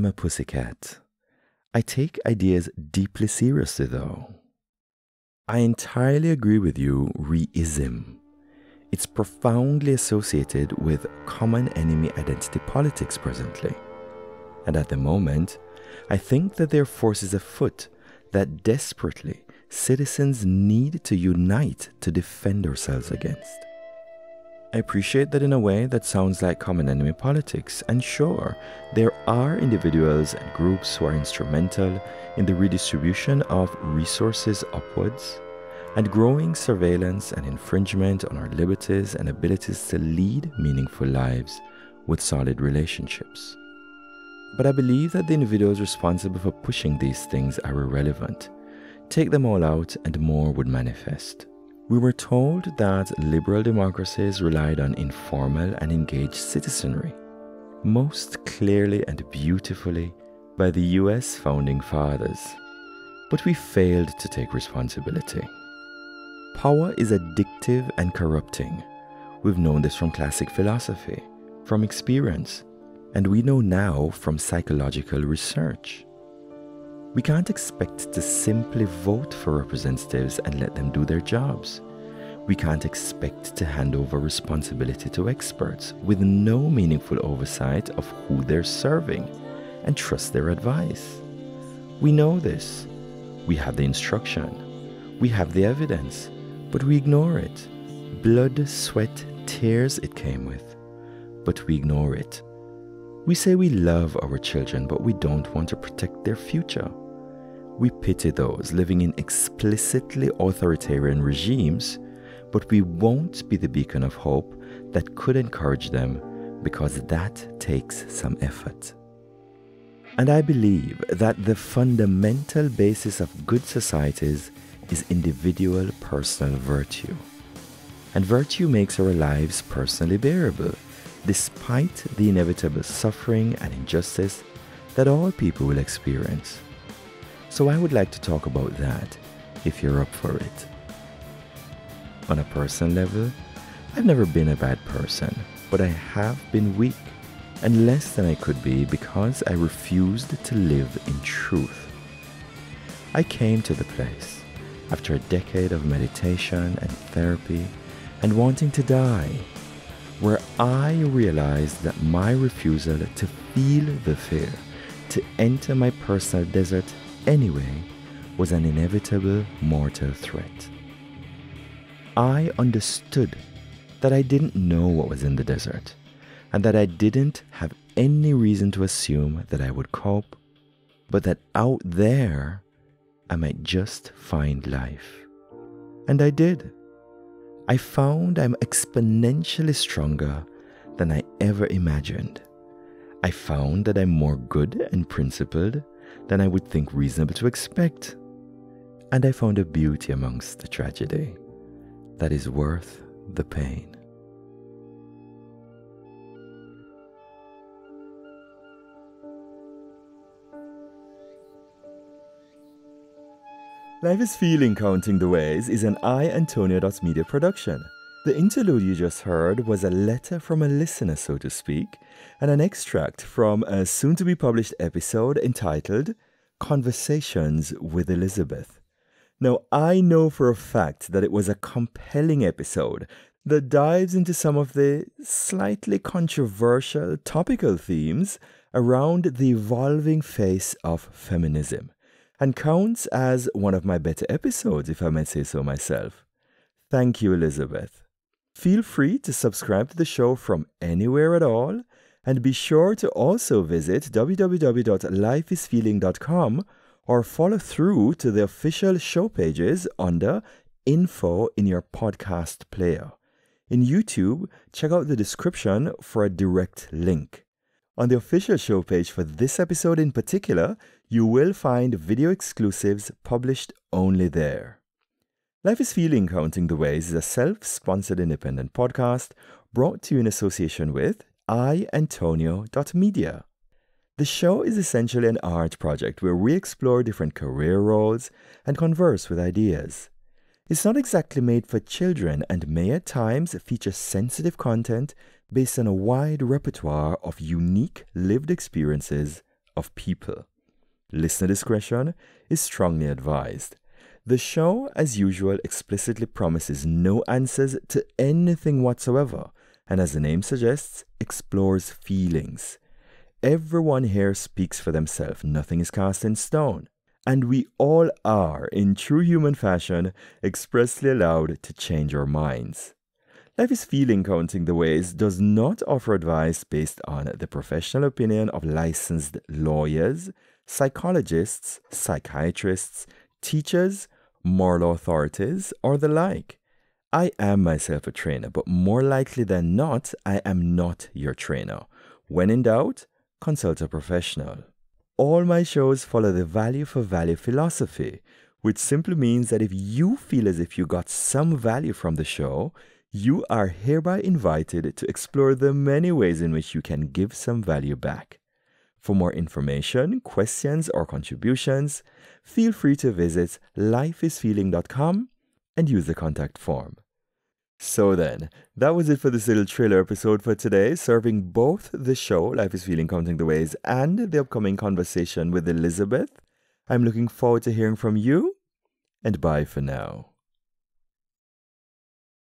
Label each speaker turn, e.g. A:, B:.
A: am a pussycat. I take ideas deeply seriously though. I entirely agree with you re-ism. It's profoundly associated with common enemy identity politics presently. And at the moment, I think that there are forces afoot that desperately citizens need to unite to defend ourselves against. I appreciate that in a way that sounds like common enemy politics, and sure, there are individuals and groups who are instrumental in the redistribution of resources upwards and growing surveillance and infringement on our liberties and abilities to lead meaningful lives with solid relationships. But I believe that the individuals responsible for pushing these things are irrelevant. Take them all out and more would manifest. We were told that liberal democracies relied on informal and engaged citizenry, most clearly and beautifully by the US founding fathers. But we failed to take responsibility. Power is addictive and corrupting. We've known this from classic philosophy, from experience, and we know now from psychological research. We can't expect to simply vote for representatives and let them do their jobs. We can't expect to hand over responsibility to experts with no meaningful oversight of who they're serving and trust their advice. We know this. We have the instruction. We have the evidence. But we ignore it. Blood, sweat, tears it came with. But we ignore it. We say we love our children, but we don't want to protect their future. We pity those living in explicitly authoritarian regimes, but we won't be the beacon of hope that could encourage them because that takes some effort. And I believe that the fundamental basis of good societies is individual personal virtue. And virtue makes our lives personally bearable, despite the inevitable suffering and injustice that all people will experience. So I would like to talk about that, if you're up for it. On a personal level, I've never been a bad person, but I have been weak and less than I could be because I refused to live in truth. I came to the place after a decade of meditation and therapy and wanting to die, where I realized that my refusal to feel the fear, to enter my personal desert anyway, was an inevitable mortal threat. I understood that I didn't know what was in the desert, and that I didn't have any reason to assume that I would cope, but that out there, I might just find life. And I did. I found I'm exponentially stronger than I ever imagined. I found that I'm more good and principled than I would think reasonable to expect. And I found a beauty amongst the tragedy that is worth the pain. Life is Feeling Counting the Ways is an iAntonio.media production. The interlude you just heard was a letter from a listener, so to speak, and an extract from a soon-to-be-published episode entitled Conversations with Elizabeth. Now, I know for a fact that it was a compelling episode that dives into some of the slightly controversial topical themes around the evolving face of feminism, and counts as one of my better episodes, if I might say so myself. Thank you, Elizabeth. Feel free to subscribe to the show from anywhere at all, and be sure to also visit www.lifeisfeeling.com or follow through to the official show pages under Info in your podcast player. In YouTube, check out the description for a direct link. On the official show page for this episode in particular, you will find video exclusives published only there. Life is Feeling Counting the Ways is a self-sponsored independent podcast brought to you in association with iAntonio.media. The show is essentially an art project where we explore different career roles and converse with ideas. It's not exactly made for children and may at times feature sensitive content based on a wide repertoire of unique lived experiences of people. Listener discretion is strongly advised. The show, as usual, explicitly promises no answers to anything whatsoever, and as the name suggests, explores feelings. Everyone here speaks for themselves, nothing is cast in stone, and we all are, in true human fashion, expressly allowed to change our minds. Life is Feeling Counting the Ways does not offer advice based on the professional opinion of licensed lawyers, psychologists, psychiatrists, teachers, moral authorities, or the like. I am myself a trainer, but more likely than not, I am not your trainer. When in doubt, consult a professional. All my shows follow the value for value philosophy, which simply means that if you feel as if you got some value from the show, you are hereby invited to explore the many ways in which you can give some value back. For more information, questions, or contributions, feel free to visit lifeisfeeling.com and use the contact form. So then, that was it for this little trailer episode for today, serving both the show, Life is Feeling Counting the Ways, and the upcoming conversation with Elizabeth. I'm looking forward to hearing from you, and bye for now.